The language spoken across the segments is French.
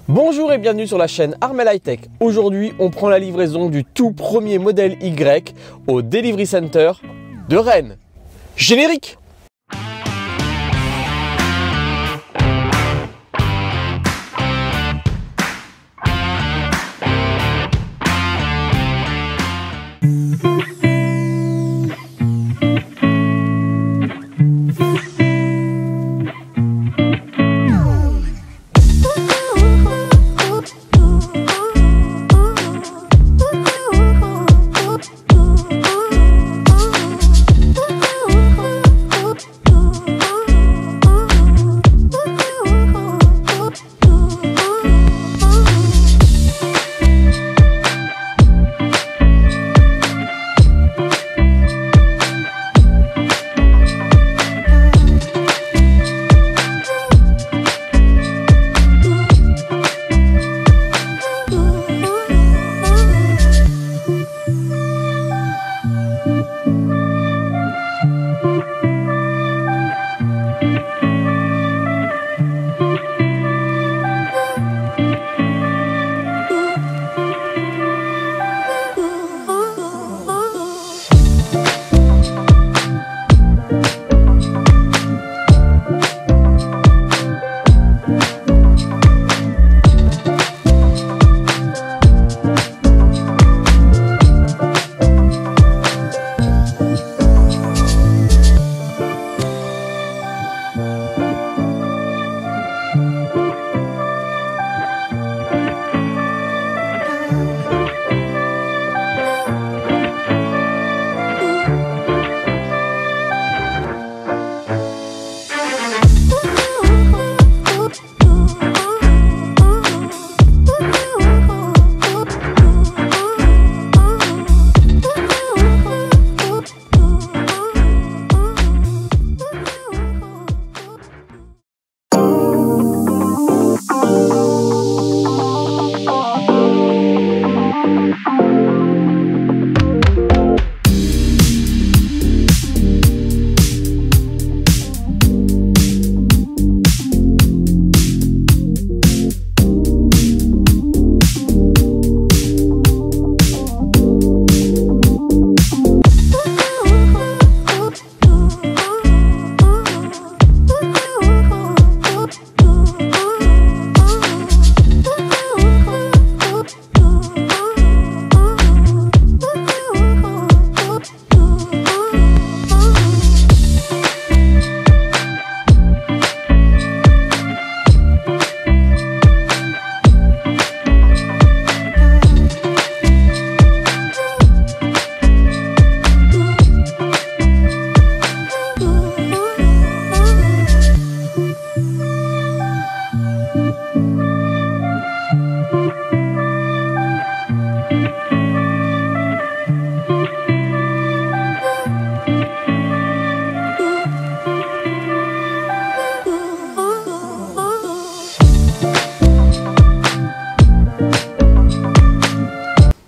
Bonjour et bienvenue sur la chaîne Armel High Tech. Aujourd'hui, on prend la livraison du tout premier modèle Y au Delivery Center de Rennes. Générique!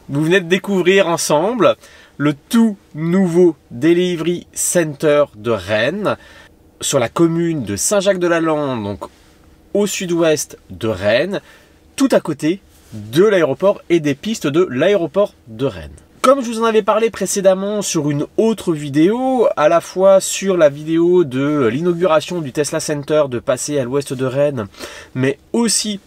Vous venez de découvrir ensemble le tout nouveau Delivery Center de Rennes sur la commune de Saint-Jacques-de-la-Lande, donc au sud-ouest de Rennes, tout à côté de l'aéroport et des pistes de l'aéroport de Rennes. Comme je vous en avais parlé précédemment sur une autre vidéo, à la fois sur la vidéo de l'inauguration du Tesla Center de Passé à l'ouest de Rennes, mais aussi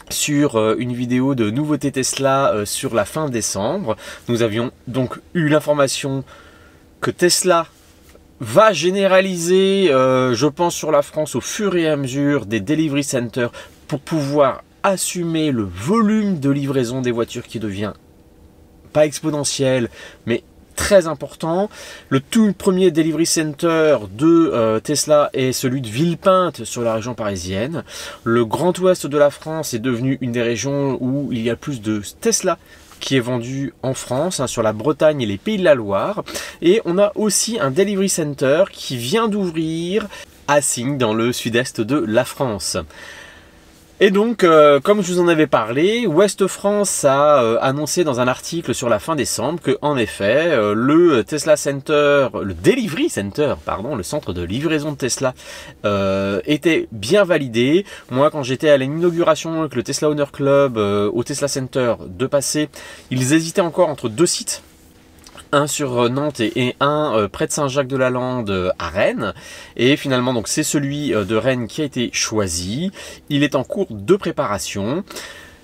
sur une vidéo de nouveautés Tesla sur la fin décembre. Nous avions donc eu l'information que Tesla va généraliser, je pense, sur la France au fur et à mesure des delivery centers pour pouvoir assumer le volume de livraison des voitures qui devient pas exponentiel, mais très important. Le tout premier delivery center de Tesla est celui de Villepinte sur la région parisienne. Le Grand Ouest de la France est devenu une des régions où il y a plus de Tesla qui est vendu en France, sur la Bretagne et les Pays de la Loire. Et on a aussi un delivery center qui vient d'ouvrir à Signes dans le sud-est de la France. Et donc, comme je vous en avais parlé, Ouest France a annoncé dans un article sur la fin décembre que, en effet, le Tesla Center, le Delivery Center, pardon, le centre de livraison de Tesla, était bien validé. Moi, quand j'étais à l'inauguration avec le Tesla Owner Club au Tesla Center de Passé, ils hésitaient encore entre deux sites. Un sur Nantes et un près de Saint-Jacques-de-la-Lande à Rennes. Et finalement, donc c'est celui de Rennes qui a été choisi. Il est en cours de préparation.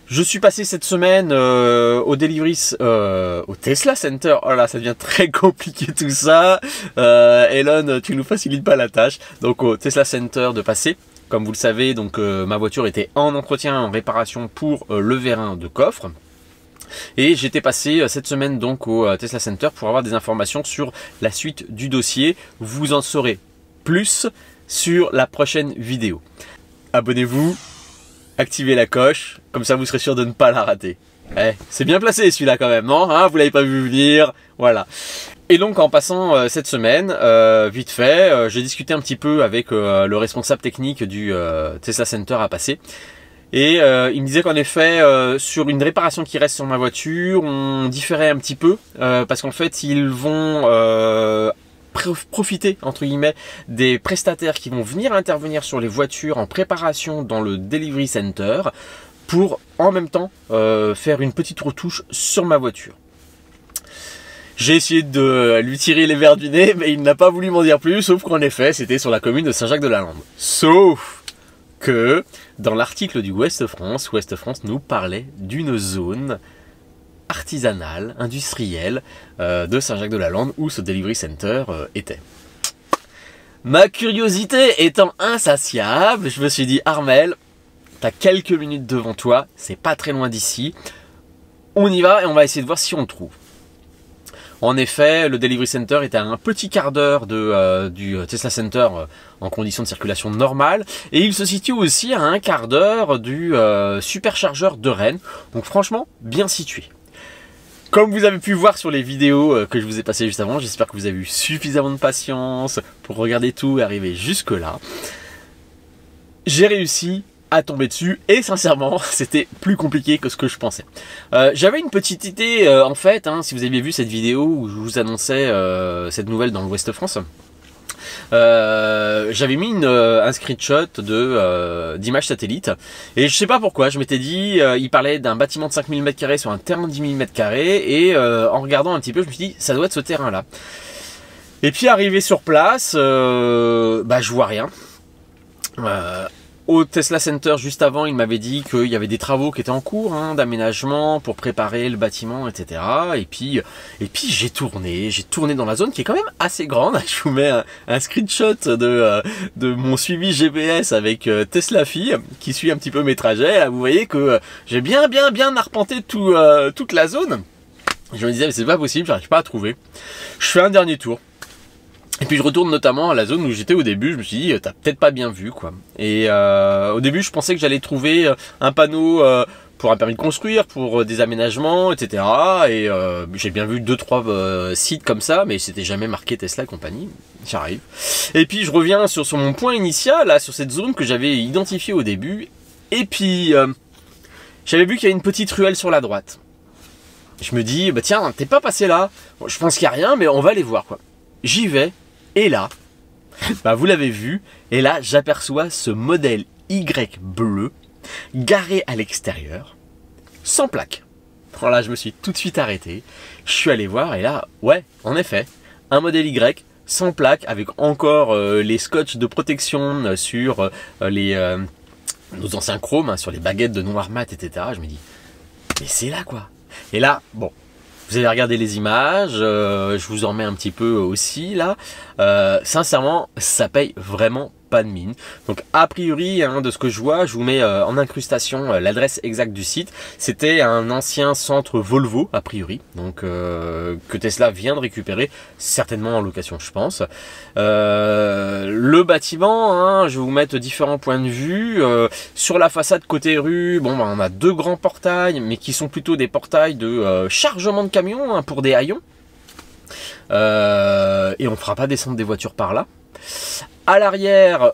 Je suis passé cette semaine au Tesla Center. Oh là, ça devient très compliqué tout ça. Elon, tu nous facilites pas la tâche. Donc au Tesla Center de Passé. Comme vous le savez, donc ma voiture était en entretien, en réparation pour le vérin de coffre. Et j'étais passé cette semaine donc au Tesla Center pour avoir des informations sur la suite du dossier. Vous en saurez plus sur la prochaine vidéo. Abonnez-vous, activez la coche, comme ça vous serez sûr de ne pas la rater. C'est bien placé celui-là quand même, non hein, vous l'avez pas vu venir, voilà. Et donc en passant cette semaine, vite fait, j'ai discuté un petit peu avec le responsable technique du Tesla Center à Passé. Et il me disait qu'en effet, sur une réparation qui reste sur ma voiture, on différait un petit peu, parce qu'en fait, ils vont profiter, entre guillemets, des prestataires qui vont venir intervenir sur les voitures en préparation dans le Delivery Center, pour en même temps faire une petite retouche sur ma voiture. J'ai essayé de lui tirer les verres du nez, mais il n'a pas voulu m'en dire plus, sauf qu'en effet, c'était sur la commune de Saint-Jacques-de-la-Lande. Sauf que dans l'article du Ouest France nous parlait d'une zone artisanale, industrielle de Saint-Jacques-de-la-Lande où ce Delivery Center était. Ma curiosité étant insatiable, je me suis dit, Armel, t'as quelques minutes devant toi, c'est pas très loin d'ici, on y va et on va essayer de voir si on le trouve. En effet, le Delivery Center est à un petit quart d'heure du Tesla Center en conditions de circulation normale. Et il se situe aussi à un quart d'heure du superchargeur de Rennes. Donc franchement, bien situé. Comme vous avez pu voir sur les vidéos que je vous ai passées juste avant, j'espère que vous avez eu suffisamment de patience pour regarder tout et arriver jusque là. J'ai réussi à tomber dessus et sincèrement c'était plus compliqué que ce que je pensais. J'avais une petite idée en fait, hein, si vous aviez vu cette vidéo où je vous annonçais cette nouvelle dans l'Ouest France, j'avais mis un screenshot d'image satellite et je sais pas pourquoi je m'étais dit il parlait d'un bâtiment de 5000 m² sur un terrain de 10 000 m² et en regardant un petit peu je me suis dit ça doit être ce terrain là. Et puis arrivé sur place, je vois rien. Au Tesla Center, juste avant, il m'avait dit qu'il y avait des travaux qui étaient en cours, hein, d'aménagement pour préparer le bâtiment, etc. Et puis j'ai tourné dans la zone qui est quand même assez grande. Je vous mets un screenshot de mon suivi GPS avec Tesla Fille, qui suit un petit peu mes trajets. Là, vous voyez que j'ai bien arpenté toute la zone. Je me disais, mais c'est pas possible, j'arrive pas à trouver. Je fais un dernier tour. Et puis je retourne notamment à la zone où j'étais au début, je me suis dit, t'as peut-être pas bien vu quoi. Et au début je pensais que j'allais trouver un panneau pour un permis de construire, pour des aménagements, etc. Et j'ai bien vu 2-3 sites comme ça, mais c'était jamais marqué Tesla et compagnie, j'arrive. Et puis je reviens sur mon point initial, là, sur cette zone que j'avais identifiée au début. Et puis j'avais vu qu'il y a une petite ruelle sur la droite. Je me dis, bah tiens, t'es pas passé là. Bon, je pense qu'il n'y a rien, mais on va aller voir quoi. J'y vais. Et là, vous l'avez vu, et là j'aperçois ce modèle Y bleu garé à l'extérieur, sans plaque. Alors là je me suis tout de suite arrêté, je suis allé voir et là, ouais, en effet, un modèle Y sans plaque avec encore les scotch de protection sur nos anciens chromes, hein, sur les baguettes de noir mat, etc. Je me dis, mais c'est là quoi. Et là, bon. Vous avez regardé les images, je vous en mets un petit peu aussi là. Sincèrement, ça paye vraiment pas de mine. Donc a priori, hein, de ce que je vois, je vous mets en incrustation l'adresse exacte du site. C'était un ancien centre Volvo, a priori, donc que Tesla vient de récupérer, certainement en location, je pense. Le bâtiment, hein, je vais vous mettre différents points de vue. Sur la façade côté rue, bon, on a deux grands portails, mais qui sont plutôt des portails de chargement de camions, hein, pour des haillons. Et on ne fera pas descendre des voitures par là. À l'arrière,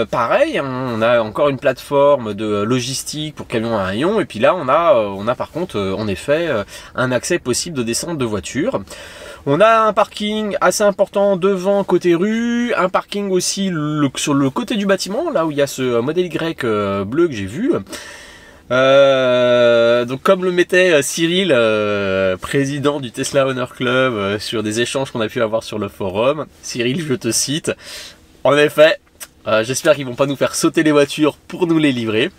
pareil, hein, on a encore une plateforme de logistique pour camions à ion. Et puis là, on a par contre, en effet, un accès possible de descente de voitures. On a un parking assez important devant côté rue, un parking aussi sur le côté du bâtiment, là où il y a ce modèle Y bleu que j'ai vu. Donc comme le mettait Cyril, président du Tesla Owner Club, sur des échanges qu'on a pu avoir sur le forum, Cyril, je te cite, en effet, j'espère qu'ils vont pas nous faire sauter les voitures pour nous les livrer.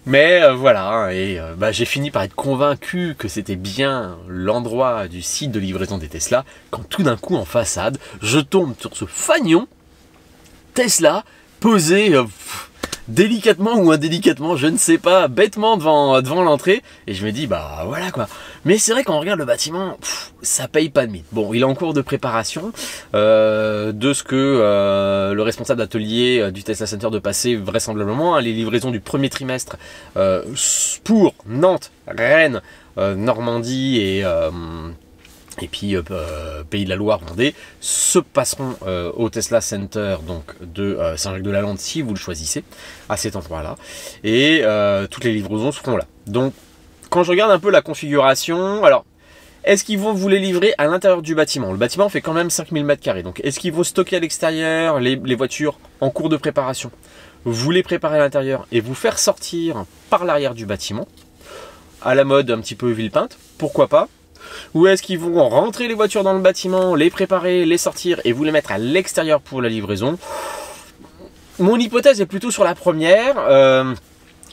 Mais voilà, et j'ai fini par être convaincu que c'était bien l'endroit du site de livraison des Tesla, quand tout d'un coup en façade, je tombe sur ce fanion Tesla posé délicatement ou indélicatement, je ne sais pas, bêtement devant l'entrée, et je me dis bah voilà quoi. Mais c'est vrai quand on regarde le bâtiment, ça paye pas de mine. Bon, il est en cours de préparation, de ce que le responsable d'atelier du Tesla Center de passer vraisemblablement, hein, les livraisons du premier trimestre pour Nantes, Rennes, Normandie et puis Pays de la Loire, Vendée, se passeront au Tesla Center donc de Saint-Jacques-de-la-Lande si vous le choisissez, à cet endroit-là. Et toutes les livraisons se feront là. Donc, quand je regarde un peu la configuration, alors, est-ce qu'ils vont vous les livrer à l'intérieur du bâtiment? Le bâtiment fait quand même 5000 m². Donc, est-ce qu'ils vont stocker à l'extérieur les voitures en cours de préparation? Vous les préparez à l'intérieur et vous faire sortir par l'arrière du bâtiment, à la mode un petit peu Villepinte, pourquoi pas? Ou est-ce qu'ils vont rentrer les voitures dans le bâtiment, les préparer, les sortir et vous les mettre à l'extérieur pour la livraison? Mon hypothèse est plutôt sur la première.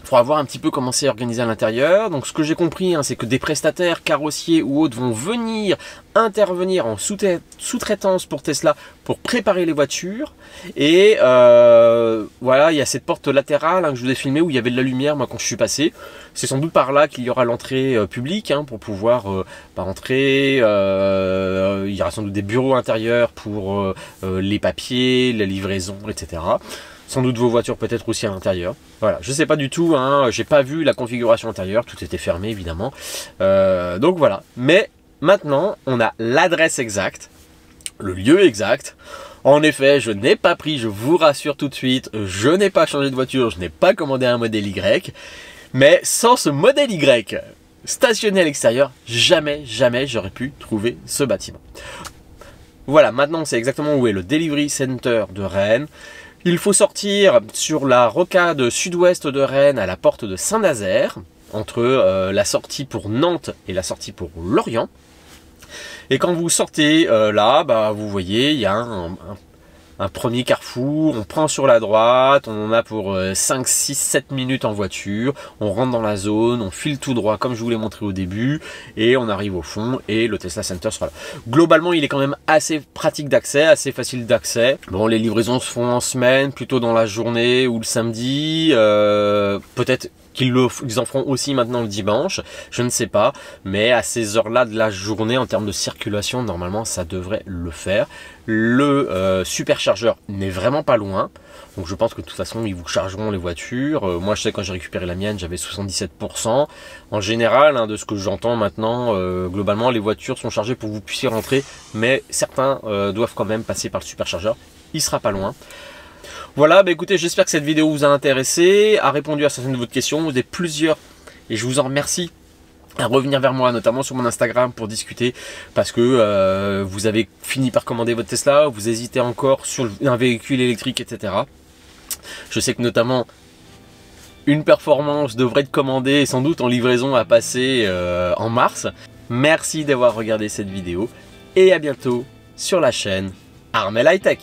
Il faudra voir un petit peu comment c'est organisé à l'intérieur. Donc ce que j'ai compris, hein, c'est que des prestataires, carrossiers ou autres vont venir intervenir en sous-traitance pour Tesla pour préparer les voitures. Et voilà, il y a cette porte latérale, hein, que je vous ai filmé où il y avait de la lumière moi quand je suis passé. C'est sans doute par là qu'il y aura l'entrée publique, hein, pour pouvoir entrer. Il y aura sans doute des bureaux intérieurs pour les papiers, la livraison, etc. Sans doute vos voitures peut-être aussi à l'intérieur. Voilà, je sais pas du tout, hein, j'ai pas vu la configuration intérieure, tout était fermé évidemment. Donc voilà, mais maintenant on a l'adresse exacte, le lieu exact. En effet, je n'ai pas pris, je vous rassure tout de suite, je n'ai pas changé de voiture, je n'ai pas commandé un modèle Y. Mais sans ce modèle Y stationné à l'extérieur, jamais j'aurais pu trouver ce bâtiment. Voilà, maintenant on sait exactement où est le Delivery Center de Rennes. Il faut sortir sur la rocade sud-ouest de Rennes à la porte de Saint-Nazaire, entre la sortie pour Nantes et la sortie pour Lorient. Et quand vous sortez là, vous voyez, il y a un premier carrefour, on prend sur la droite, on en a pour 5, 6, 7 minutes en voiture, on rentre dans la zone, on file tout droit comme je vous l'ai montré au début, et on arrive au fond, et le Tesla Center sera là. Globalement, il est quand même assez pratique d'accès, assez facile d'accès. Bon, les livraisons se font en semaine, plutôt dans la journée ou le samedi, peut-être qu'ils en feront aussi maintenant le dimanche, je ne sais pas, mais à ces heures-là de la journée, en termes de circulation, normalement ça devrait le faire. Le superchargeur n'est vraiment pas loin, donc je pense que de toute façon ils vous chargeront les voitures. Moi je sais, quand j'ai récupéré la mienne, j'avais 77%. En général, hein, de ce que j'entends maintenant, globalement les voitures sont chargées pour que vous puissiez rentrer, mais certains doivent quand même passer par le superchargeur, il sera pas loin. Voilà, écoutez, j'espère que cette vidéo vous a intéressé, a répondu à certaines de vos questions. Vous êtes plusieurs, et je vous en remercie, à revenir vers moi, notamment sur mon Instagram, pour discuter, parce que vous avez fini par commander votre Tesla, vous hésitez encore sur un véhicule électrique, etc. Je sais que notamment une performance devrait être commandée, et sans doute en livraison à passer en mars. Merci d'avoir regardé cette vidéo, et à bientôt sur la chain Armel High Tech.